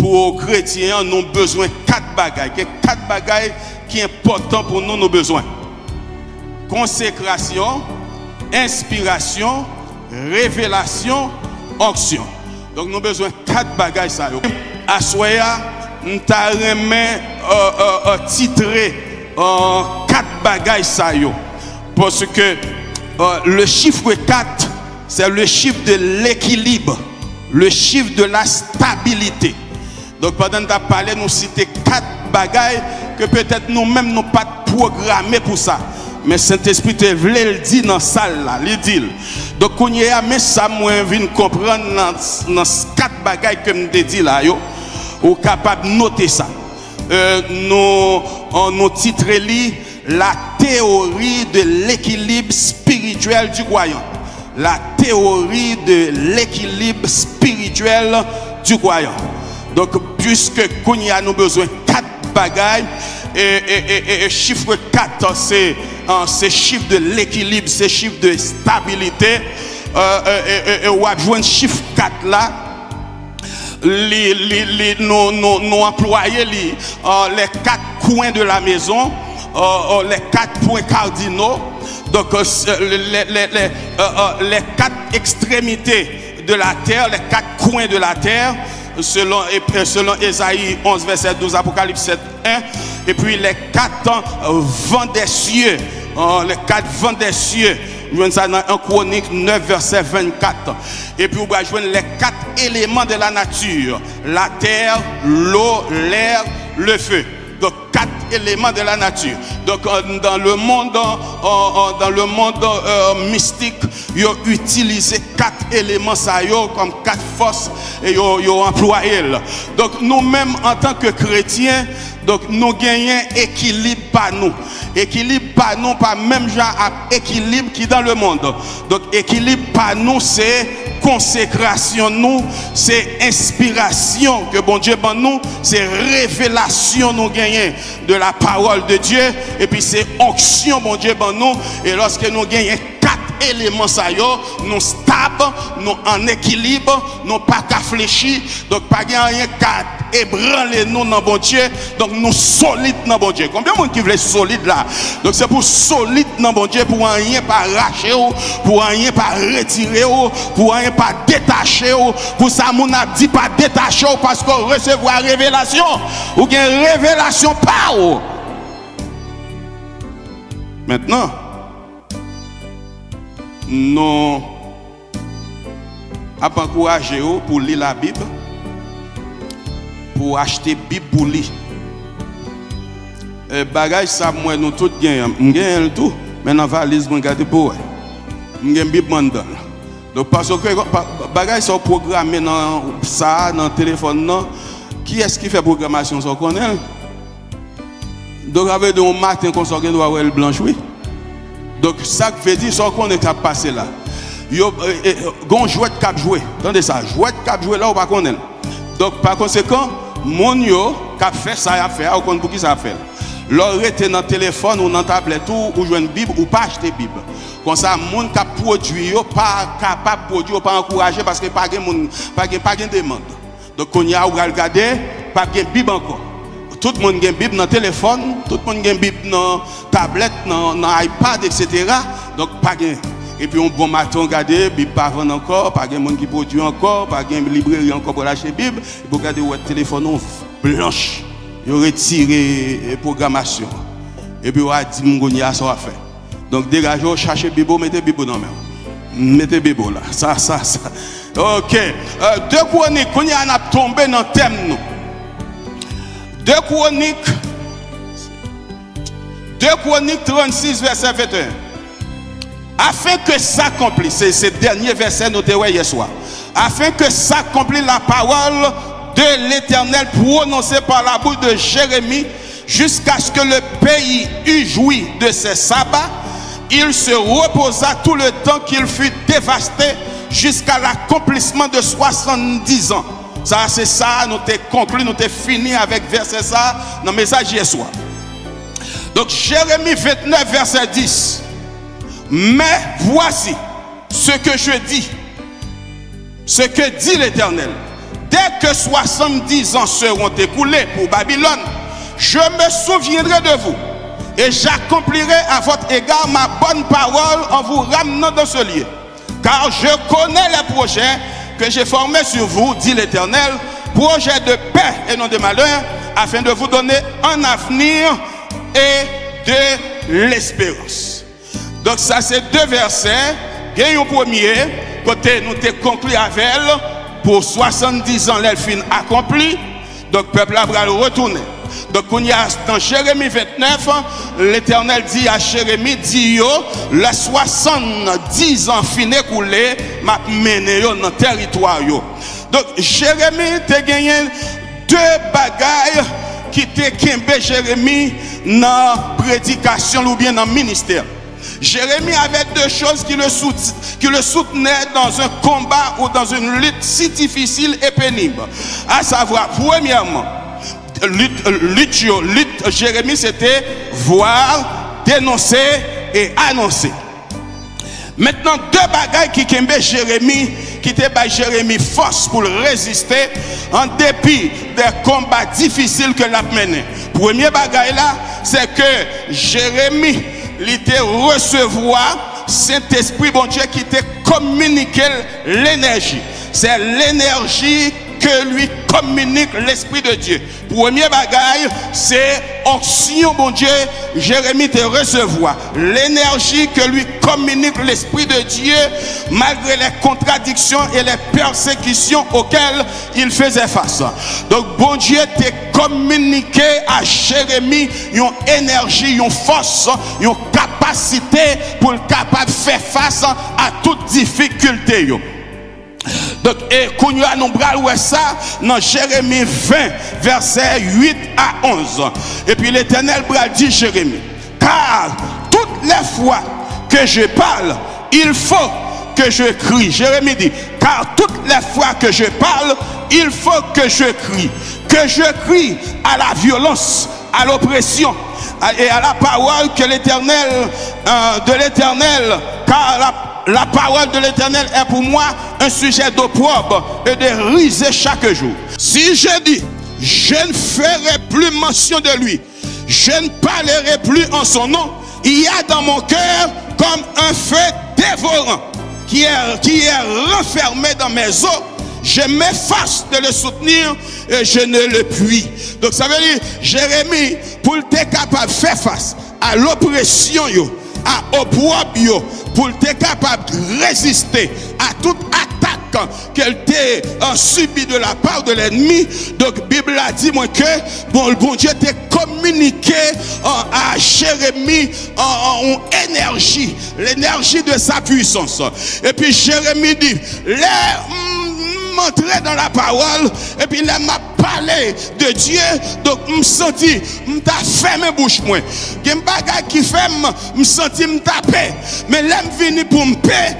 pour les chrétiens, nous avons besoin de 4 bagailles. 4 bagailles qui sont importantes pour nous, nos besoins. Consécration, inspiration, révélation, onction. Donc nous avons besoin de 4 bagailles. À Soya, nous avons titré 4 bagailles. Parce que le chiffre 4, c'est le chiffre de l'équilibre, le chiffre de la stabilité. Donc pendant que nous avons parlé, nous citons 4 bagailles que peut-être nous-mêmes nous pas programmés pour ça. Mais Saint-Esprit te voulait le dire dans la salle là, il dit. Donc on y a mais ça moi vient comprendre dans 4 bagailles que me dit là yo, ou capable de noter ça. Nous titré la théorie de l'équilibre spirituel du croyant. La théorie de l'équilibre spirituel du croyant. Donc puisque qu'on y a nous besoin 4 bagailles et chiffre 4 c'est chiffre de l'équilibre, c'est chiffre de stabilité. On va jouer un chiffre 4 là. Nos employés, les 4 coins de la maison, les 4 points cardinaux, donc les 4 extrémités de la terre, les 4 coins de la terre, selon Ésaïe 11, verset 12, Apocalypse 7, 1, et puis les 4 vents des cieux, les 4 vents des cieux. Nous avons ça dans 1 Chronique 9, verset 24. Et puis, vous allez jouer les 4 éléments de la nature. La terre, l'eau, l'air, le feu. Donc, 4 éléments de la nature. Donc, dans le monde mystique, ils ont utilisé 4 éléments ça, comme 4 forces et ils ont employé. Donc, nous-mêmes, en tant que chrétiens, donc nous gagnons équilibre par nous. Équilibre par nous, pas même genre équilibre qui dans le monde. Donc équilibre par nous, c'est consécration nous, c'est inspiration que bon Dieu ban nous, c'est révélation nous gagnons de la parole de Dieu, et puis c'est onction bon Dieu ban nous, et lorsque nous gagnons 4 éléments ça yo, nous stable, nous en équilibre, nous pas qu'à fléchir, donc pas rien qu'à ébranler nous dans bon Dieu, donc nous solides dans bon Dieu. Combien de monde qui veut solide là? Donc c'est pour solide dans bon Dieu, pour rien pas arracher, pour rien pas retirer, pour rien pas détacher, pour ça mon a dit pas détacher parce qu'on recevoir révélation ou bien révélation par ou. Maintenant nous avons encouragé pour lire la Bible, pour acheter Bible pour lire. Bagage ça moi nous tous gagnons, gagne tout, mais dans valise moi garder pour gagne Bible dedans. Donc parce que bagage ça programmé dans ça dans téléphone non, qui est-ce qui fait programmation ça connaît? Donc avec de matin qu'on sort doit avoir le blanche oui. Donc ça veut dire ça qu'on est capable passer là. Yo gon jouet cap jouer. Attendez ça, jouet cap jouer là ou pas connaît. Donc par conséquent, mon yo cap fait ça à faire, ou connaît pour qui ça fait. Leur était dans téléphone ou dans tablette ou jouer une Bible ou pas acheter Bible. Comme ça monde cap produit yo pas capable produire pas encourager parce que pas gain monde pas gain demande. Donc on y a ou regarder pas gain Bible encore. Tout le monde a une Bible dans le téléphone, tout le monde a une Bible dans la tablette, dans l'iPad, etc. Donc, pas de. Et puis, on bon matin, regarder, Bible pas vendre encore, pas de monde qui produit encore, pas de librairie encore pour lâcher Bible. Et pour regarder votre téléphone blanche, il retire la programmation. Et puis, on a dit, mon gars, ça va faire. Donc, dégagez, cherchez Bible, mettez Bible dans la main. Mettez Bible là. Ça. Ok. 2 Chroniques, on y a tombé dans le thème, nous. 2 Chroniques 36, verset 21. Afin que s'accomplisse, c'est ce dernier verset noté hier soir. Afin que s'accomplisse la parole de l'Éternel prononcée par la bouche de Jérémie, jusqu'à ce que le pays eût joui de ses sabbats, il se reposa tout le temps qu'il fut dévasté jusqu'à l'accomplissement de 70 ans. Ça, c'est ça, nous t'ai conclu, nous t'ai fini avec verset ça dans le message hier soir. Donc, Jérémie 29, verset 10. Mais voici ce que je dis, ce que dit l'Éternel. dès que 70 ans seront écoulés pour Babylone, je me souviendrai de vous et j'accomplirai à votre égard ma bonne parole en vous ramenant dans ce lieu. Car je connais les projets que j'ai formés sur vous, dit l'Éternel, projets de paix et non de malheur, afin de vous donner un avenir et de l'espérance. Donc ça c'est deux versets. Il y a un premier, côté nous t'ai conclu avec elle, pour 70 ans l'elfine accompli, donc le peuple va le retourner. Donc on y a dans Jérémie 29, l'Éternel dit à Jérémie, dit yo, les 70 ans fin écoulés, m'a mené yo dans le territoire yo. Donc Jérémie t'a gagné deux bagailles qui t'a kembe Jérémie dans la prédication ou bien dans le ministère. Jérémie avait deux choses qui le soutenaient dans un combat ou dans une lutte si difficile et pénible. À savoir, premièrement, lutte Jérémie, c'était voir, dénoncer et annoncer. Maintenant, deux bagailles qui kembe Jérémie, qui étaient par Jérémie force pour résister en dépit des combats difficiles que l'a mené. Premier bagaille là, c'est que Jérémie l'était recevoir Saint-Esprit bon Dieu qui t'a communiqué l'énergie. C'est l'énergie que lui communique l'Esprit de Dieu. Premier bagaille, c'est onction bon Dieu, Jérémie te recevoir. L'énergie que lui communique l'Esprit de Dieu malgré les contradictions et les persécutions auxquelles il faisait face. Donc bon Dieu te communiqué à Jérémie une énergie, une force, une capacité pour le capable de faire face à toute difficulté. Donc, et qu'on y a nous bral ça dans Jérémie 20, versets 8 à 11. Et puis l'Éternel bral dit Jérémie, car toutes les fois que je parle, il faut que je crie. Jérémie dit, car toutes les fois que je parle, il faut que je crie. Que je crie à la violence, à l'oppression et à la parole que l'Éternel, de l'Éternel, car la parole de l'Éternel est pour moi un sujet d'opprobre et de risée chaque jour. Si je dis, je ne ferai plus mention de lui, je ne parlerai plus en son nom, il y a dans mon cœur comme un feu dévorant qui est renfermé dans mes os. Je m'efface de le soutenir et je ne le puis. Donc ça veut dire, Jérémie, pour être capable de faire face à l'oppression, à l'opprobre, pour être capable de résister à toute attaque qu'elle t'a subi de la part de l'ennemi. Donc la Bible a dit moi que bon Dieu t'a communiqué à Jérémie en énergie, l'énergie de sa puissance. Et puis Jérémie dit, m'entrer dans la parole et puis là m'a parlé de Dieu, donc me senti m'ta fermé bouche moi gen bagay qui fait me senti me taper mais là me vini pour me paix,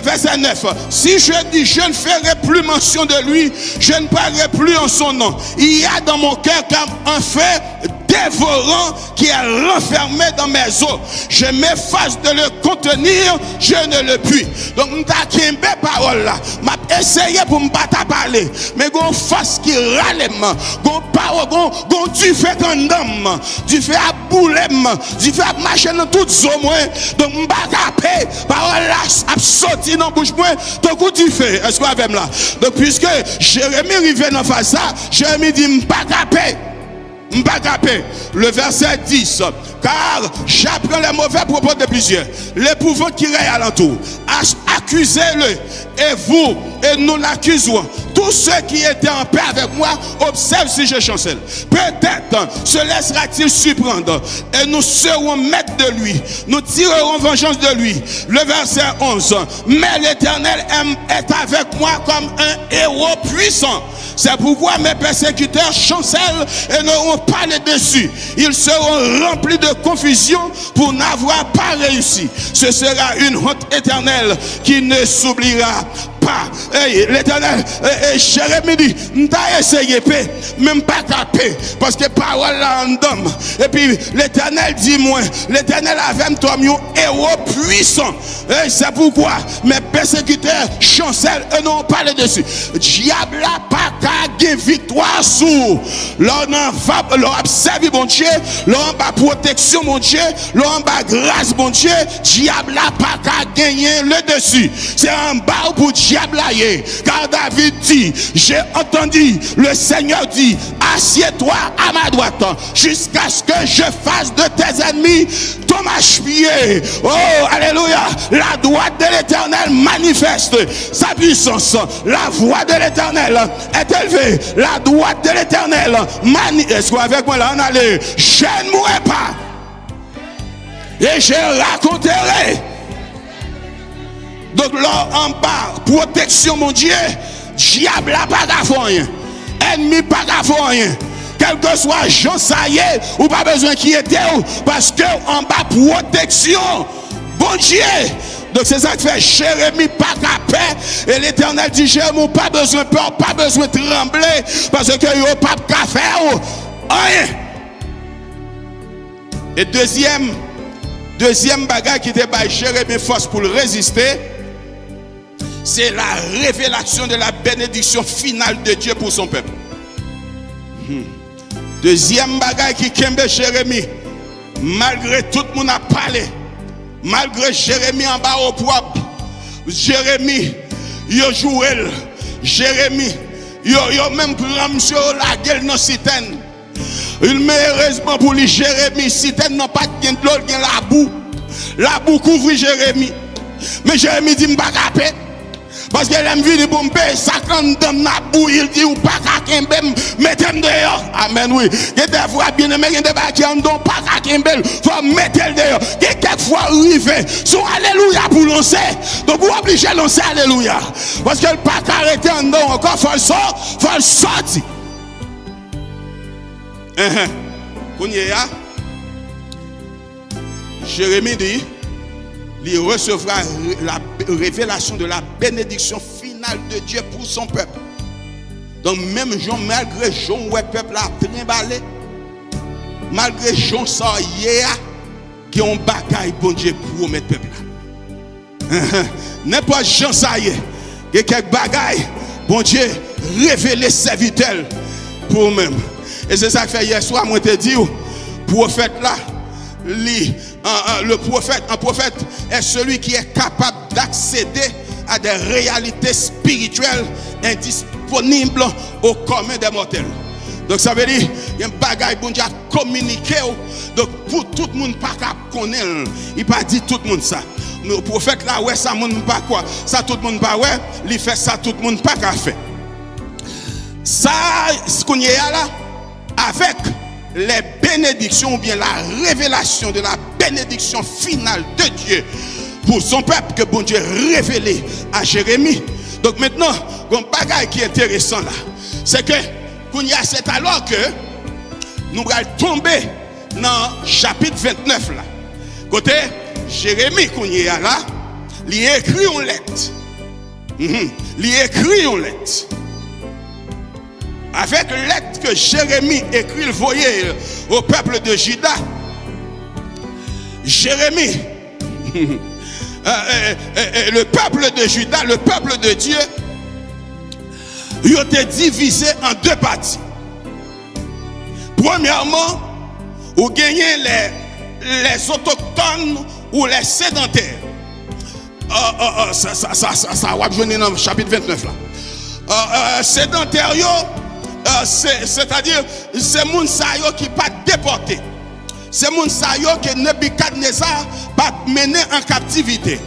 verset 9, si je dis je ne ferai plus mention de lui, je ne parlerai plus en son nom, il y a dans mon cœur comme un feu dévorant qui est renfermé dans mes os. Je m'efface de le contenir, je ne le puis. Donc, m'ta kembe parole là. M'a essayé pour m'battre parler. Mais gon face qui râle, gon parole, gon du fait en dame, du fait à boulem, du fait à marcher dans toute zone. Donc, m'battre parole là, a sorti dans bouche moi. Donc, où tu fais? Est-ce qu'on avait là? Donc, puisque Jérémie arrive dans face ça, Jérémie dit m'battre. Le verset 10, car j'apprends les mauvais propos de plusieurs, l'épouvante qui règne alentour. Accusez-le et vous et nous l'accusons. Tous ceux qui étaient en paix avec moi observent si je chancelle. Peut-être se laissera-t-il surprendre et nous serons maîtres de lui. Nous tirerons vengeance de lui. Le verset 11, mais l'Éternel est avec moi comme un héros puissant. C'est pourquoi mes persécuteurs chancellent et n'auront pas le dessus. Ils seront remplis de confusion pour n'avoir pas réussi. Ce sera une honte éternelle qui ne s'oubliera pas. L'Éternel, Jérémie dit, m'ta essayé paix, même pas capé, parce que parole là en dame. Et puis l'Éternel dit moi, l'Éternel avec toi, un héros puissant. Et c'est pourquoi mes persécuteurs chancellent et non pas dessus. Diable n'a pas qu'à victoire sous. L'on va observer mon Dieu, l'on va protection mon Dieu, l'on va grâce mon Dieu. Diable n'a pas qu'à gagner le dessus. C'est un bas pour diable là. Car David dit, j'ai entendu le Seigneur dit, assieds-toi à ma droite jusqu'à ce que je fasse de tes ennemis ton marchepied. Oh, alléluia. La droite de l'Éternel manifeste sa puissance. La voix de l'Éternel est élevée. La droite de l'Éternel est-ce que avec moi là on allait, je ne mourrai pas et je raconterai. Donc là en bas, protection mon Dieu, diable n'a pas qu'à faire rien, ennemi pas qu'à faire rien. Quel que soit Jean ça y est, ou pas besoin qui était parce que en bas protection, bon Dieu. Donc c'est ça qui fait Jérémie pas qu'à paix. Et l'Éternel dit Jérémie pas besoin de peur, pas besoin de trembler, parce que yo pas qu'à faire rien. Et deuxième bagage qui était par Jérémie force pour le résister, c'est la révélation de la bénédiction finale de Dieu pour son peuple. Deuxième bagage qui kembe Jérémie, malgré tout le monde a parlé, malgré Jérémie en bas au propre, Jérémie, yo joué, Jérémie, yo même prend monsieur la gueule dans citerne. Il malheureusement pour lui, Jérémie, citerne n'a pas de l'eau, il y a la boue couvre Jérémie. Mais Jérémie dit, m'pas capé. Parce qu'elle aime venir pour me payer 50 dans la boue, il dit, ou pas qu'à mettez-moi dehors. Amen, oui. Il y a des fois, bien aimé, il y a des fois qui en donnent pas qu'à Kimbel, il faut mettre dehors. Il y a quelques fois arrivé, son alléluia pour lancer. Donc, vous obligez de lancer alléluia. Parce que le pas arrêté en dedans encore, il faut le sortir. Jérémie dit, il recevra la révélation de la bénédiction finale de Dieu pour son peuple. Donc même Jean, malgré Jean, ouais, peuple a trimballé, malgré Jean, ça y est, qui ont bagaille bon Dieu pour mettre peuple là. N'importe Jean, ça y est, il y a quelques bagailles, bon Dieu, révéler serviteur pour eux-mêmes. Et c'est ça que fait hier soir, moi te dis, prophète là, le prophète, un prophète est celui qui est capable d'accéder à des réalités spirituelles indisponibles au commun des mortels. Donc ça veut dire, il y a un bagage bon Dieu à communiquer. Donc pour tout le monde pas connaître, il pas dit tout le monde ça. Le prophète là, ouais, ça monde pas quoi, ça tout le monde pas ouais, il fait ça tout le monde pas qu'à faire. Ça, ce qu'on y a là, avec les bénédictions ou bien la révélation de la bénédiction finale de Dieu pour son peuple que bon Dieu révélé à Jérémie. Donc maintenant, un bagage qui est intéressant là, c'est que c'est alors que nous allons tomber dans chapitre 29 là. Côté Jérémie là, il écrit une lettre. Il écrit une lettre. Avec lettre que Jérémie écrit, le voyait au peuple de Juda. Jérémie, le peuple de Juda, le peuple de Dieu, il a été divisé en deux parties. Premièrement, vous gagnez les autochtones ou les sédentaires. Ça va venir dans le chapitre 29 là. Sédentaires, c'est-à-dire, c'est moun sa yo qui pas déporté. C'est moun sa yo que Nebuchadnezzar pas mené en captivité.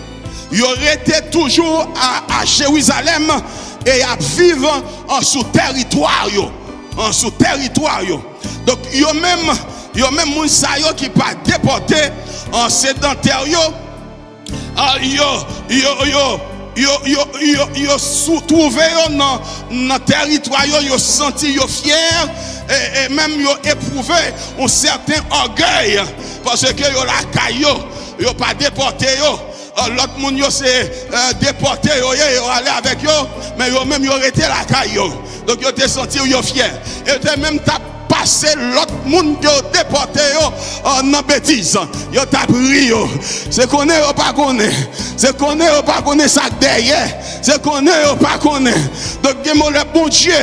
Ils étaient toujours à Jérusalem et à vivre en sous territoire yo, en sous territoire yo. Donc yo même moun sa yo qui pas déporté en sédentaire yo. Yo trouvé dans le territoire, yo senti yo fier et même yo éprouvé un certain orgueil parce que yo la caillou, yo pas déporté yo l'autre monde yo c'est déporté, yo aller avec yo, mais yo même yo arrêté la caille yo. Donc yo te senti yo fier. Et te même t'a passé l'autre monde qui a déporté en bêtise. Yo t'a pris yo. C'est qu'on est ou pas qu'on est. C'est qu'on est ou pas qu'on est ça derrière. C'est qu'on est ou pas qu'on est. Donc le bon Dieu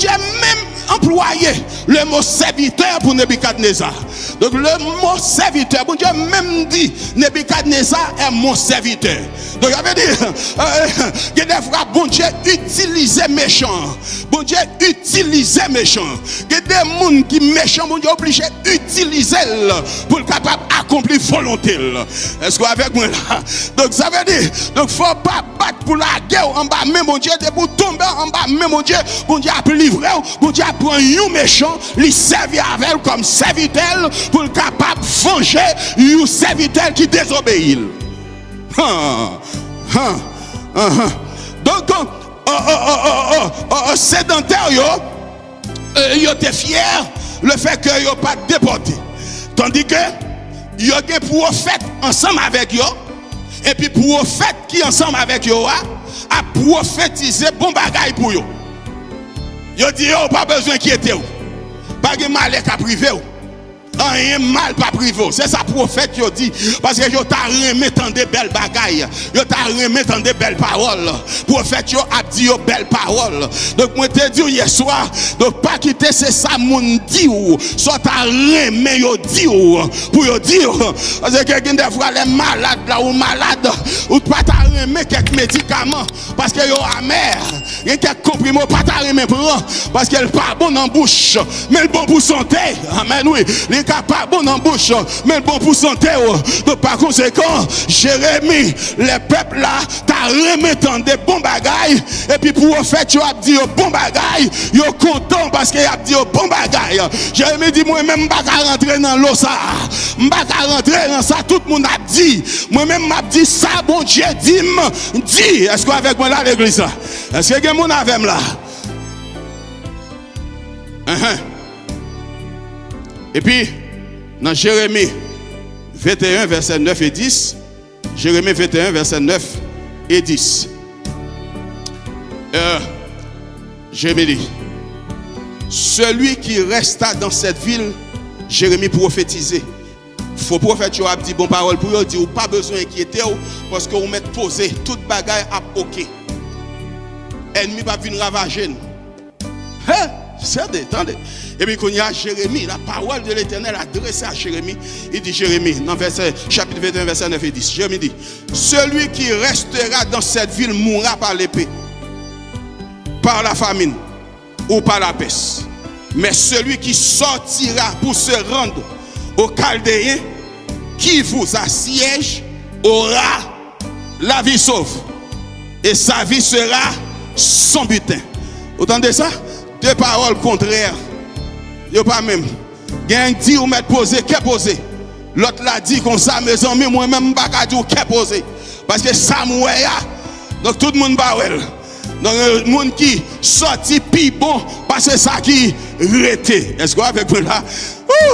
même employé le mot serviteur pour Nebuchadnezzar. Donc le mot serviteur, bon Dieu même dit Nebuchadnezzar est mon serviteur. Donc ça veut dire que des fois bon Dieu utilisait méchant. Bon Dieu utilisait méchant. Que des gens qui méchant, bon Dieu obligé d'utiliser pour capable accomplir volonté. Est-ce que avec moi là? Donc ça veut dire donc faut pas battre pour la guerre en bas même bon Dieu pour tomber en bas même bon Dieu a livré, bon Dieu prend un méchant, lui servir avec comme serviteur pour le capable venger un serviteur qui désobéit. Donc sédentaire yo était fier le fait que yo pas déporté. Tandis que yo gen prophète ensemble avec yo et puis prophète qui ensemble avec yo a prophétisé bon bagaille pour yo. Yo dit yo pas besoin d'inquiéter ou. Pas de mal à privé ou. Rien mal pas privé. C'est ça prophète yo dit parce que yo t'a remet tant de belles bagailles. Yo t'a remet tant de belles paroles. Prophète yo a dit yo belles paroles. Donc moi te dit hier soir donc pas quitter c'est ça moun dit ou soit t'a remet yo dit ou pour yo dire parce que quelqu'un des fois les malades là ou malade ou pas t'a remet quelques médicaments parce que yo amer. Il y a quelques comprimés pas t'a remet prend parce qu'elle pas bon en bouche mais le bon pour santé. Amen oui. Pas bon en bouche, mais bon pour santé. Donc par conséquent, Jérémie, les peuples là, t'as remettant des bons bagailles, et puis pour faire, tu as dit bon bagaille, ils sont contents parce qu'il a dit bon bagaille. Jérémie dit, moi-même, je ne vais pas rentrer dans l'eau ça. Je ne vais pas rentrer dans ça, tout le monde a dit. Moi-même, je dis ça, bon Dieu, dis. Est-ce qu'on est avec moi là, l'église là? Est-ce que quelqu'un est avec moi là? Et puis, dans Jérémie 21, verset 9 et 10, Jérémie 21, verset 9 et 10, Jérémie dit, celui qui resta dans cette ville, Jérémie prophétisait. Faut prophète qui a dit bon parole pour eux, dit ou pas besoin d'inquiéter parce que vous mettez posé toute bagaille à OK. Ennemi va venir ravager. Attendez. Et puis quand il y a Jérémie, la parole de l'Éternel adressée à Jérémie, il dit Jérémie, dans verset, chapitre 21, verset 9 et 10, Jérémie dit, celui qui restera dans cette ville mourra par l'épée, par la famine ou par la peste. Mais celui qui sortira pour se rendre aux Chaldéens qui vous assiège aura la vie sauve et sa vie sera son butin. Vous entendez ça? Deux paroles contraires. Yo pas même. Gagne dit ou mettre posé, qu'est posé. L'autre l'a dit comme ça, mes amis, moi-même, je ne dis pas qu'est posé. Parce que ça mouait. Donc tout le monde va well. Donc le monde qui sorti plus bon, parce que ça qui rete. Est-ce que vous avec moi là?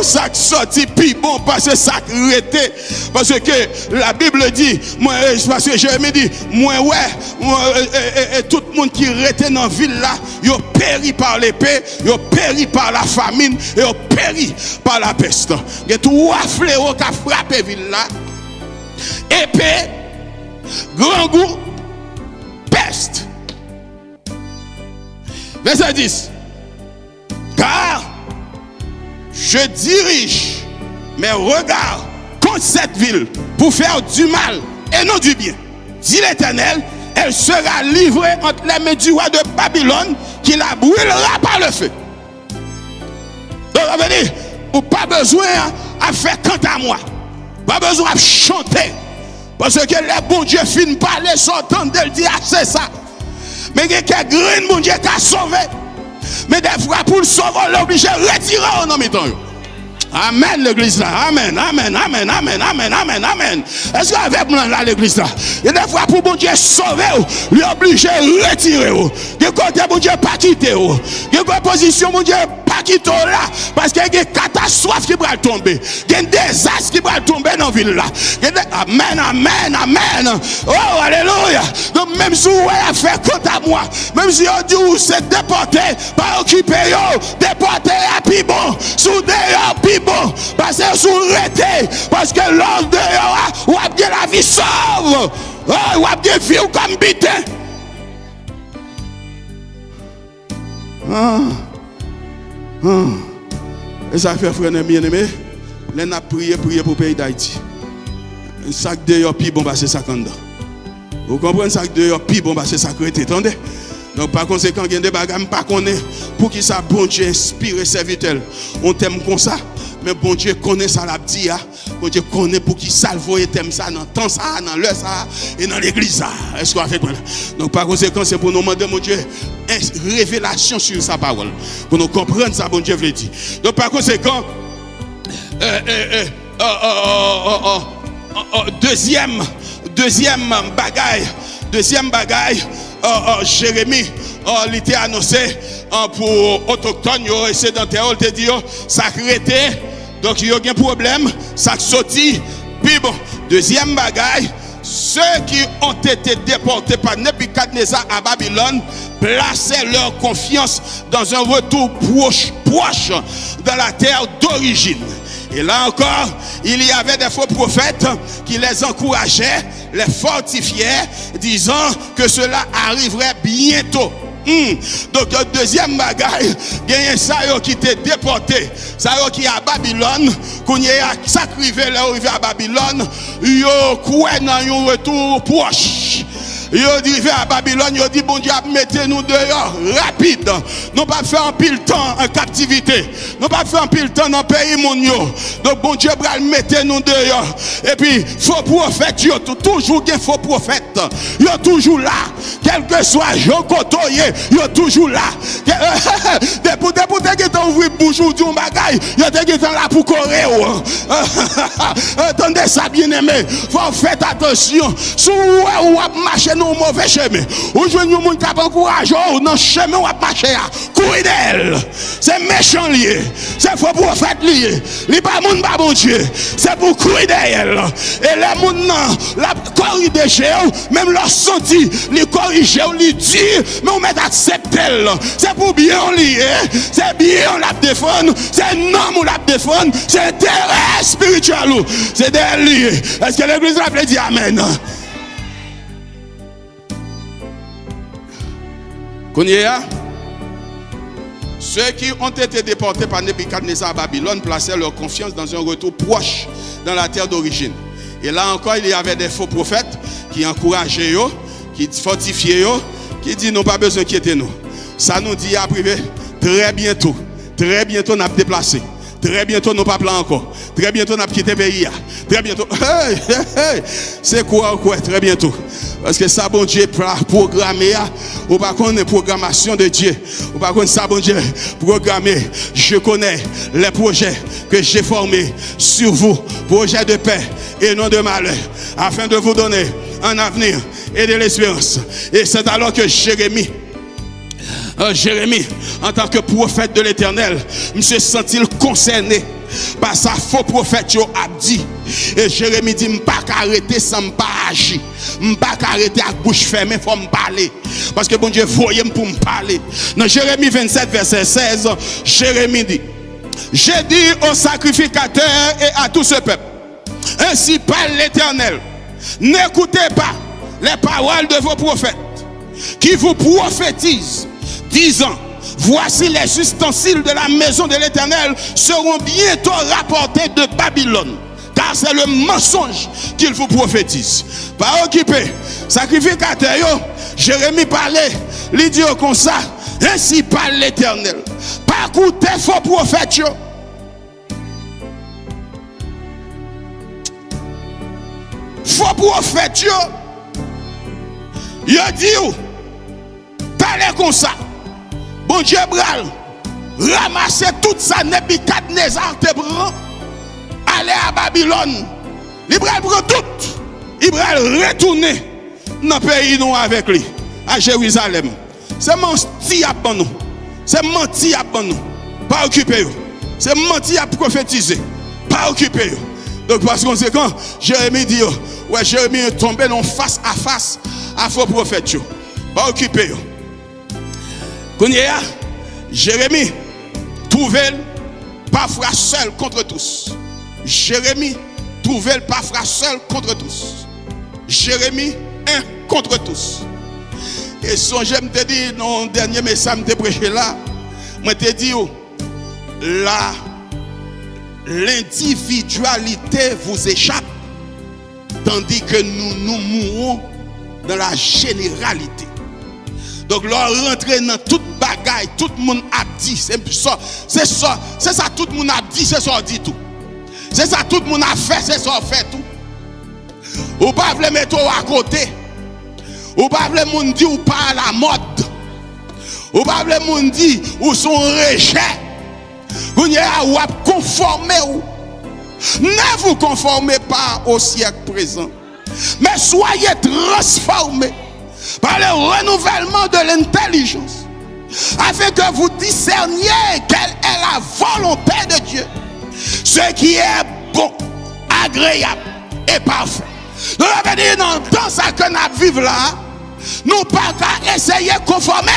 Ça qui sorti plus bon, parce que ça qui rete. Parce que la Bible dit, moi, parce que Jérémie dit, moi, tout le monde qui rete dans la ville là, ils ont péri par l'épée, ils ont péri par la famine, ils ont péri par la peste. Il y a trois fléaux qui ont frappé la ville là. Épée, grand goût, peste. Verset 10. Car je dirige mes regards contre cette ville pour faire du mal et non du bien. Dit l'Éternel, elle sera livrée entre les mains du roi de Babylone qui la brûlera par le feu. Donc, ça veut dire, pas besoin à faire quant à moi. Pas besoin à chanter. Parce que les bons dieux finissent par les sortant de le dire, c'est ça. Mais il y a quelques graines, mon Dieu, qui a sauvé. Mais des fois, pour le sauver, on est obligé de retirer au nom de temps. Amen, l'église là. Amen, amen, amen, amen, amen, amen, amen. Est-ce qu'avec moi là, l'église là? Et des fois, pour bon Dieu sauver, lui obligé de retirer. De côté, bon Dieu pas quitter. De position, bon Dieu pas quitter là. Parce qu'il y a une catastrophe qui va tomber. Il y a un désastre qui va tomber dans la ville là. Amen, amen, amen. Oh, alléluia. Donc, même si vous avez fait compte à moi, même si on dit que c'est déporté, pas occupé, déporté à plus bon, sous dehors, plus bon, parce que sous rété, parce que l'ordre dehors, ou a bien la vie sauve, ou a bien vie comme bitin. Et ça fait, frère bien-aimé, on a prié pour le pays d'Haïti. Un sac dehors, plus bon, c'est ça qu'on a. Vous comprenez, ça dehors, plus bon, c'est ça qu'on a. Attendez? Donc par conséquent, il y a des bagages pas connaît pour qui ça bon Dieu inspire serviteur. On t'aime comme ça, mais bon Dieu connaît ça la dit. Bon Dieu connaît pour qui ça le t'aime ça dans temps ça, dans l'heure ça et dans l'église ça. Est-ce qu'on fait quoi? Donc par conséquent, c'est pour nous demander mon Dieu une révélation sur sa parole pour nous comprendre ça bon Dieu veut dire. Donc par conséquent deuxième bagaille Jérémie il était annoncé pour autochtones et sédentaires, il te dit ça créé donc il y a un problème ça sorti puis bon deuxième bagaille ceux qui ont été déportés par Nebuchadnezzar à Babylone plaçaient leur confiance dans un retour proche dans la terre d'origine. Et là encore, il y avait des faux prophètes qui les encourageaient, les fortifiaient, disant que cela arriverait bientôt. Donc, deuxième bagaille, il y a ça qui était déporté, ça qui est à Babylone, qu'on y a sacrifié là arrivé à Babylone, il y a dans un retour proche. Ils ont dit à Babylone, ils ont dit bon Dieu, mettez-nous dehors rapide. Nous pas faire un pile temps en captivité. Nous pas faire un pile temps dans le pays mondial. Donc bon Dieu, mettez-nous dehors. Et puis, faux prophètes, ils ont toujours des faux prophètes. Ils sont toujours là. Quel que soit Jean Cotoyer, ils sont toujours là. Depuis qu'ils ont ouvert bouche ou du bagaille, ils sont là pour courir. Attendez ça, bien aimé. Faut faire attention. Si vous marchez au mauvais chemin, ou je nous monde qui encourage dans le chemin où marcher, courir d'elle. C'est méchant lié, c'est faux prophète lié. Il pas monde pas bon Dieu, c'est pour courir d'elle. Et les monde la corriger, même leur senti, les corriger, les dire, mais on met accepter. C'est pour bien lié, c'est bien la défendre, c'est non on la défendre, c'est intérêt spirituel, c'est d'elle lié. Est-ce que l'église a dit amen? Ceux qui ont été déportés par Nebuchadnezzar à Babylone plaçaient leur confiance dans un retour proche dans la terre d'origine. Et là encore, il y avait des faux prophètes qui encourageaient, qui fortifiaient, qui disent nous pas besoin d'inquiéter nous. Ça nous dit à privé, très bientôt nous avons déplacé. Très bientôt nous pas plan encore. Très bientôt nous avons quitté le pays. Très bientôt. C'est quoi très bientôt? Parce que ça, bon Dieu, programmé, ou pas qu'on est programmation de Dieu, ou pas qu'on ça, bon Dieu, programmé. Je connais les projets que j'ai formés sur vous, projets de paix et non de malheur, afin de vous donner un avenir et de l'espérance. Et c'est alors que Jérémie, en tant que prophète de l'Éternel, se sent-il concerné par sa faux prophète a dit. Et Jérémie dit, je ne peux pas arrêter sans ne pas agir. Je ne peux pas arrêter avec bouche fermée, il faut me parler. Parce que bon Dieu voyait pour me parler. Dans Jérémie 27, verset 16, Jérémie dit, j'ai dit aux sacrificateurs et à tout ce peuple, ainsi parle l'Éternel, n'écoutez pas les paroles de vos prophètes qui vous prophétisent, disant, voici les ustensiles de la maison de l'Éternel seront bientôt rapportés de Babylone. Car c'est le mensonge qu'il vous prophétise. Pas occupé. Sacrificateur, Jérémie parlait, il dit comme ça, ainsi parle l'Éternel. Pas écouter faux prophètes. Faux prophètes, il dit, parlez comme ça. Bon Dieu bral, ramasser tout ça, Nebuchadnezzar te prend. aller à Babylone. Il va prendre tout. Il va retourner dans le pays nous avec lui, à Jérusalem. C'est menti à nous. C'est menti à nous. Pas occupé. C'est menti à prophétiser. Pas occupé. Donc par conséquent, Jérémie dit, ouais, Jérémie est tombé dans face à face à faux prophète. Pas occupé. Quand il y a Jérémie trouvait parfois seul contre tous. Jérémie trouvait parfois seul contre tous. Jérémie un contre tous. Et son j'aime te dire dans le dernier message que je prêché là, moi te dit l'individualité vous échappe tandis que nous mourons dans la généralité. Donc leur rentrer dans toute bagaille, tout le monde a dit, c'est ça tout le monde a dit, c'est ça dit tout. C'est ça tout le monde a fait, c'est ça fait tout. Ou pas le mettre à côté. Ou pas le monde dit ou pas à la mode. Ou pas le monde dit ou son rejet. Vous n'y avez pas conformé ou. Ne vous conformez pas au siècle présent. Mais soyez transformés par le renouvellement de l'intelligence. Afin que vous discerniez quelle est la volonté de Dieu. Ce qui est bon, agréable et parfait. Nous avons dit dans ça que nous vivons là, nous pas qu'à essayer de conformer.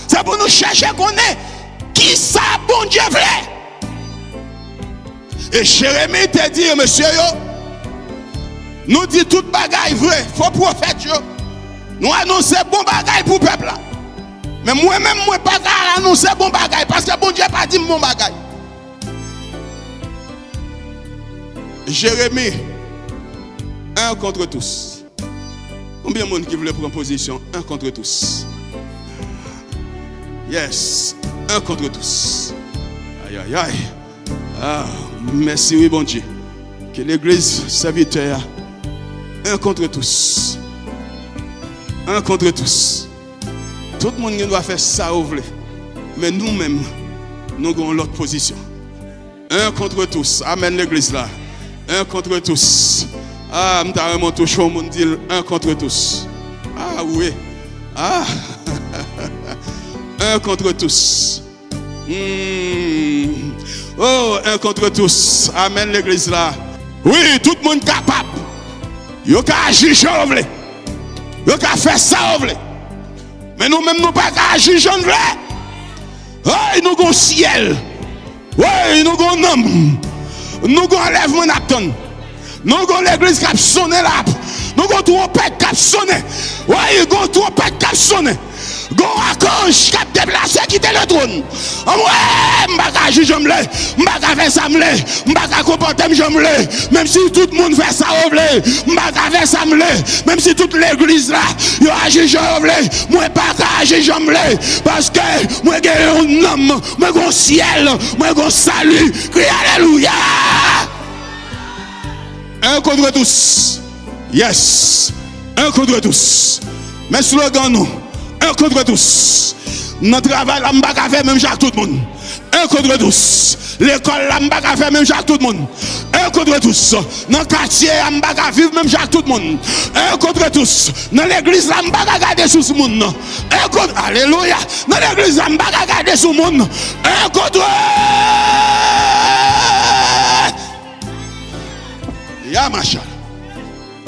C'est pour nous chercher qu'on est qui ça bon Dieu voulait. Et Jérémie te dit, monsieur, nous dit toute bagaille vrai, faut prophète. Nous annonçons bon bagaille pour le peuple là. Mais moi-même, moi pas annoncer bon bagaille parce que bon Dieu pas dit bon bagaille. Jérémie, un contre tous. Combien de monde qui voulait prendre position? Un contre tous. Yes, un contre tous. Aïe, aïe, aïe. Ah, merci, oui, bon Dieu. Que l'église serviteur, un contre tous. Un contre tous. Tout le monde doit faire ça, mais nous-mêmes, nous avons l'autre position. Un contre tous. Amen, l'église là. Un contre tous. Ah, je t'ai remonté chaud, mon dit un contre tous. Ah, oui. Ah, un contre tous. Oh, un contre tous. Amen, l'église là. Oui, tout le monde capable. Yo ka agir comme vous. Yo ka faire ça vous. Mais nous-mêmes, nous pas agir comme vous. Oh, nous avons ciel. Oui, nous avons homme. Nous avons enlèvement d'Apton. Nous avons l'église qui a sonné là. Nous avons trompette qui a sonné. Oui, nous avons trompette qui a sonné. Nous avons archange qui a déplacé, qui était le trône. Oui, je ne vais pas agir, je me lève. Je ne vais pas faire ça, je me lève. Je ne vais pas comporter, je me lève. Même si tout le monde fait ça, je me lève. Je ne vais pas faire ça, je me lève. Même si toute l'église là, il agit, je me lève. Moi, je ne vais pas agir, je me lève. Parce que moi, j'ai un homme, moi, j'ai un ciel, moi, j'ai un salut. Crie Alléluia. Un contre tous. Yes. Un contre tous. Mais slogan nous. Un contre tous. Notre travail, là, je ne vais pas faire même avec tout le monde. Un contre tous. L'école, là, je ne vais pas faire même avec tout le monde. Un contre tous. Dans le quartier, je ne vais pas vivre même avec tout le monde. Un contre tous. Dans l'église, là, je ne vais pas regarder sur ce monde. Un contre. Alléluia. Dans l'église, là, je ne vais pas regarder sur le monde. Un contre. Ya machin.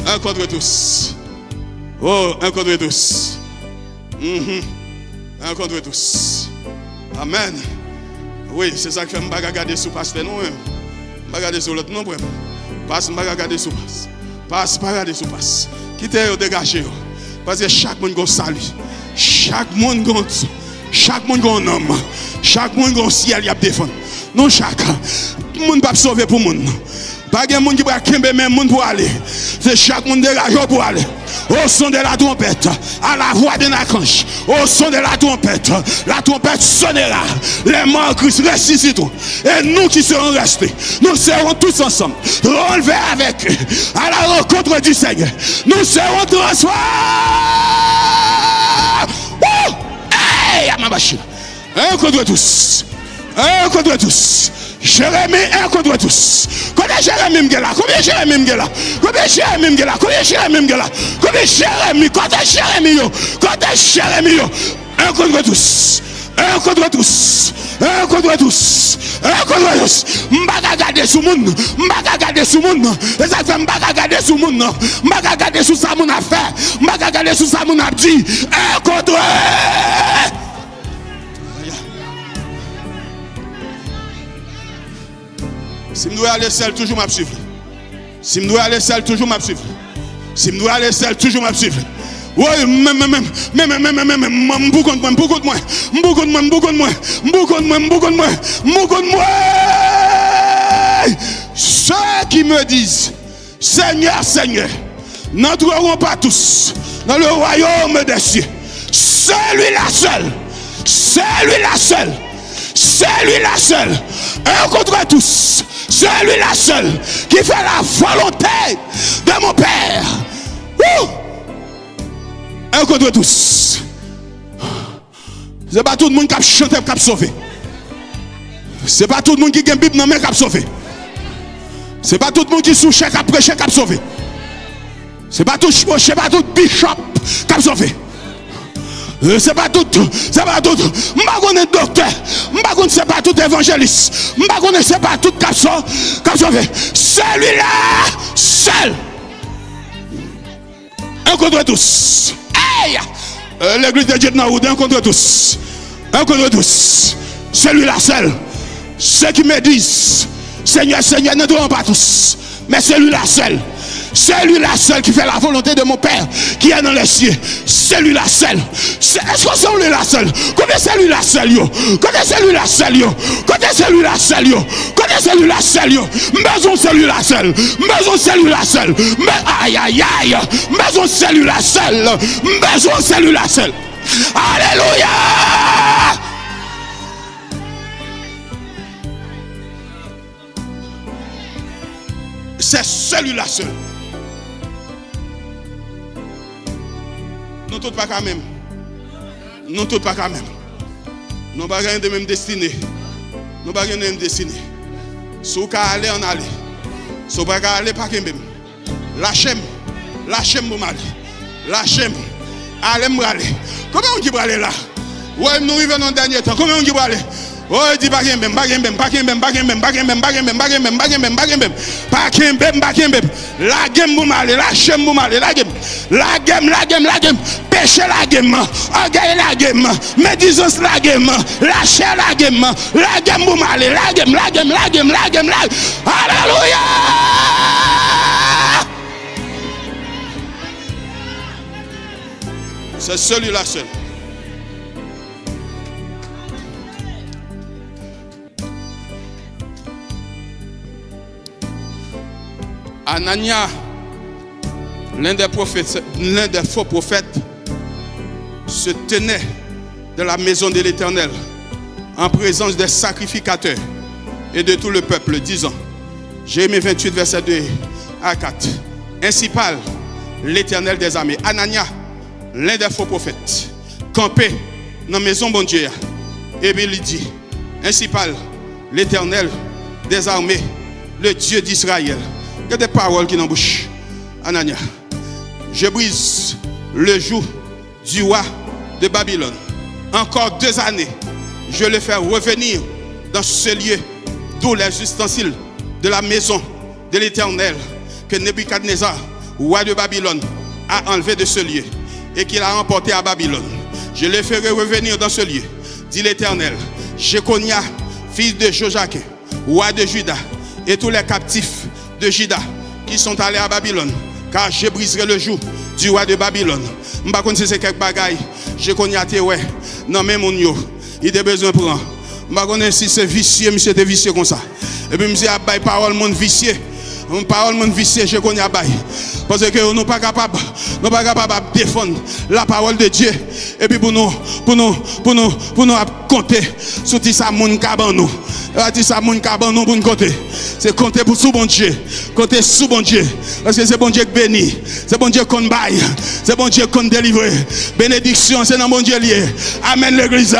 Un contre tous. Oh, un contre tous. Un contre tous. Amen. Oui, c'est ça que je ne vais pas regarder sur le pasteur. Non, je ne vais pas regarder sur l'autre. Non, passe, je ne vais pas regarder sur le passe. Passe, pas regarder sur le passe. Quittez-vous, dégagez. Parce que chaque monde a un salut. Chaque monde a un homme. Chaque monde a un ciel qui a défendu. Non, chaque. Tout le monde va sauver pour le monde. Pas de monde qui va kembe même monde pour aller. C'est chaque monde dégagé pour aller. Au son de la trompette, à la voix d'un archange, au son de la trompette sonnera. Les morts Christ ressusciteront. Et nous qui serons restés, nous serons tous ensemble, relevés avec eux, à la rencontre du Seigneur. Nous serons transformés. Hey, ma machine. Un contre tous. Un contre tous. Jérémie, un contre tous. Combien Jérémie m'gela? Combien Jérémie m'gela? Combien Jérémie m'gela? Combien Jérémie m'gela? Combien Jérémie? Combien Jérémie yo? Combien Jérémie yo? Un contre tous. Un contre tous. Un contre tous. Un contre tous. M'baga garder sous moun. M'baga garder sous moun. Et ça fait m'baga garder sous moun. M'baga garder sous ça moun a fait. M'baga garder sous ça moun a dit. Un contre. Si je dois aller seul, toujours m'a suivre. Si je dois aller seul, toujours m'a suivre. Si je dois aller seul, toujours m'a suivre. Oui, ceux qui me disent, Seigneur, Seigneur, n'entreront pas tous dans le royaume des cieux. Celui-là seul, celui-là seul, celui-là seul, un contre tous, celui-là seul qui fait la volonté de mon Père. Un contre tous. C'est pas tout le monde qui a chanté qui a sauvé. C'est pas tout le monde qui a une Bible dans main qui a sauvé. C'est pas tout le monde qui souche qui a prêché qui a sauvé. C'est pas tout bishop qui a sauvé. C'est pas tout, m'bagone docteur, m'bagone c'est pas tout évangéliste, m'bagone c'est pas tout qui a sauvé. Celui-là, seul. Un contre tous. Hey! L'église de Dieu de Naoud, un contre tous. Un contre tous. Celui-là seul. Ceux qui me disent, Seigneur, Seigneur, ne devons pas tous. Mais celui-là seul. Celui-là seul qui fait la volonté de mon Père qui est dans les cieux. Celui-là seul. Est-ce que c'est celui-là seul? Combien celui-là seul yo? Combien celui-là seul yo? Combien celui-là seul yo? Combien celui-là seul yo? Maison celui-là seul. Maison celui-là seul. Aïe aïe aïe. Maison celui-là seul. Maison celui-là seul. Alléluia. C'est celui-là seul. Nous tous pas quand même. Nous tous pas quand même. Nous pas de même destinée. Nous pas de même destinée. Si vous allez, on allez. Si vous pas aller, pas qu'un même. Lâchez-moi, pour m'aller. Lâchez-moi. Allez, m'aller. Comment on dit pour aller là? Ouais, nous vivons dans le dernier temps. Comment on dit pour aller? Oh, il dit pas qu'un même. La game pour m'aller, lâchez-moi pour m'aller. La game. Péché la game. Orgueil la game. Médisance la game. Lâchez la game. La game pour m'aller. La game. Alléluia. C'est celui-là seul. Anania, l'un des faux prophètes, se tenait de la maison de l'Éternel en présence des sacrificateurs et de tout le peuple, disant, Jérémie 28, verset 2 à 4. Ainsi parle l'Éternel des armées. Anania, l'un des faux prophètes, campé dans la maison de Dieu. Et puis il dit, ainsi parle l'Éternel des armées, le Dieu d'Israël. Il y a des paroles qui n'embouchent. Anania, je brise le joug du roi de Babylone. Encore 2 années, je le fais revenir dans ce lieu d'où les ustensiles de la maison de l'Éternel que Nebuchadnezzar, roi de Babylone, a enlevé de ce lieu et qu'il a emporté à Babylone. Je le ferai revenir dans ce lieu, dit l'Éternel. Jéconia, fils de Joachim, roi de Juda, et tous les captifs de Juda qui sont allés à Babylone, car je briserai le joug du roi de Babylone. Je ne sais pas si c'est quelque bagaille. Je connais tes ouais. Non, mais mon yo, il a besoin de prendre. Je ne sais pas si c'est vicieux, monsieur était vicieux comme ça. Et puis, je me dis, parole, mon vicieux. Parole, mon vicieux, je connais à bail. Parce que nous ne sommes pas capables de défendre la parole de Dieu. Et puis pour nous compter sur tout ça, moun kaban nous. Tout ça, moun kaban nous pour nous compter. C'est compter pour sous bon Dieu. Compter sous bon Dieu. Parce que c'est bon Dieu qui bénit. C'est bon Dieu qu'on baille. C'est bon Dieu qu'on délivre. Bénédiction, c'est dans mon Dieu lié. Amen l'église.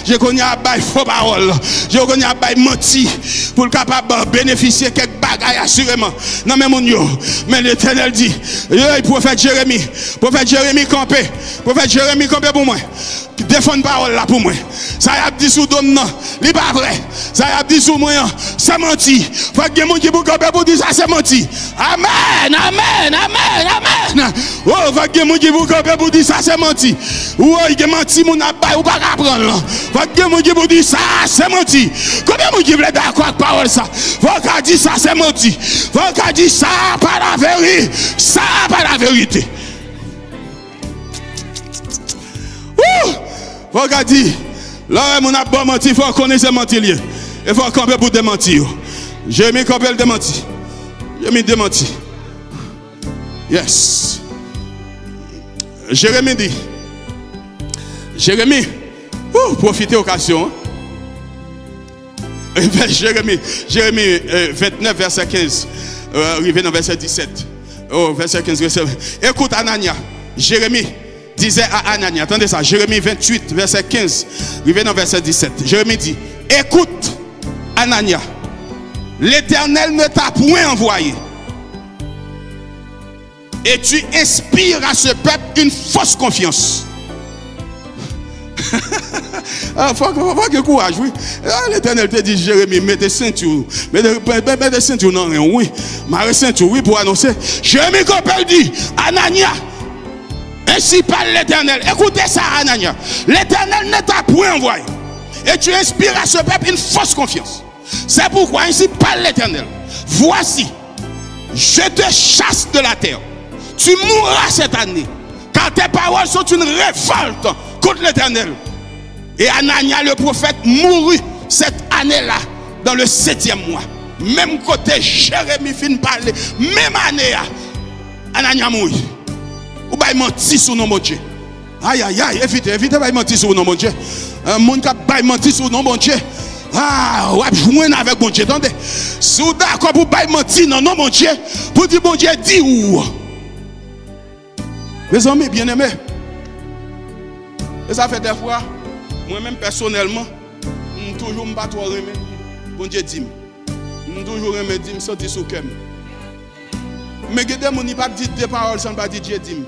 Je connais à bail faux parole. Je connais à bail menti. Pour le capable de bénéficier quelques bagailles assurément. Non mais mon Dieu. Mais l'Éternel dit, prophète Jérémie campé. Prophète Jérémie campé pour moi. Défendre parole là pour moi. Ça y a dit sous dom non, li pas vrai. Ça y a dit sous moi, c'est menti. Faut que mon qui pour camper pour dire ça c'est menti. Amen, amen, amen, amen. Oh, faut que mon qui pour camper pour dire ça c'est menti. Oh, il menti mon abay ou pas apprendre. Faut que mon qui pour dire ça c'est menti. Combien mon qui veut d'accord avec parole ça? Faut que dire ça c'est menti. Faut que dire ça pas la vérité. Ça pas la vérité. Faut qu'on dise, là, on a bon menti, il faut qu'on connaisse mentir. Il faut qu'on pour démentir. J'ai mis qu'on peut démentir. J'ai mis démentir. Yes. Jérémie dit, profitez occasion. Jérémie 29, verset 15. Arrivé dans verset 17. Oh, verset 15, verset 20. Écoute, Anania, Jérémie disait à Anania, attendez ça, Jérémie 28, verset 15, arrivé dans verset 17. Jérémie dit, écoute, Anania, l'Éternel ne t'a point envoyé. Et tu inspires à ce peuple une fausse confiance. Faut que courage, oui. L'Éternel te dit, Jérémie, mets tes ceintures. Mets tes ceintures, non, oui. Mets ceinture, oui, pour annoncer. Jérémie Copel dit, Anania, ainsi parle l'Éternel. Écoutez ça, Anania. L'Éternel ne t'a point envoyé. Et tu inspires à ce peuple une fausse confiance. C'est pourquoi ainsi parle l'Éternel. Voici, je te chasse de la terre. Tu mourras cette année. Car tes paroles sont une révolte contre l'Éternel. Et Anania le prophète mourut cette année-là, dans le 7e mois. Même côté Jérémie fin parler, même année, Anania mourit. Ou bien menti sur nos Dieu. Aïe, aïe, aïe, évitez pas mentir sur nos Dieu. Un monde qui a menti sur nos Dieu. Ah, ou à jouer avec mon Dieu. Attendez. Si vous d'accord pour pas mentir dans nos Dieu, pour dire bon Dieu, dit où? Mes amis bien-aimés, et ça fait des fois, moi-même personnellement, je toujours me battre remettre. Bon Dieu dit, je toujours remettre, me sentir sous cœur. Mais que des gens ne pas dire des paroles sans pas dire Dieu dit.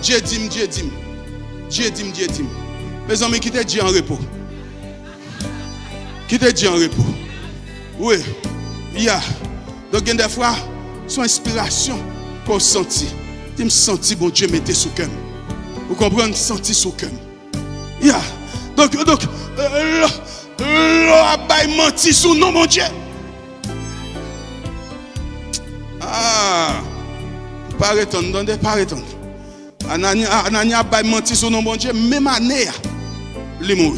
Dieu dit, Dieu dit. Dieu dit, Dieu dit. Mes amis, qui te dit en repos? Qui te dit en repos? Oui, il y a. Donc, des fois, son inspiration pour sentir. Tu me sentis, bon Dieu, mettez sous cœur. Vous comprenez? Sentir sous cœur. Il y a. Donc, menti sous nom, mon Dieu. Ah, pas retourner, pas retourner. Anania a menti sur nos bon Dieu, même année, il est mort.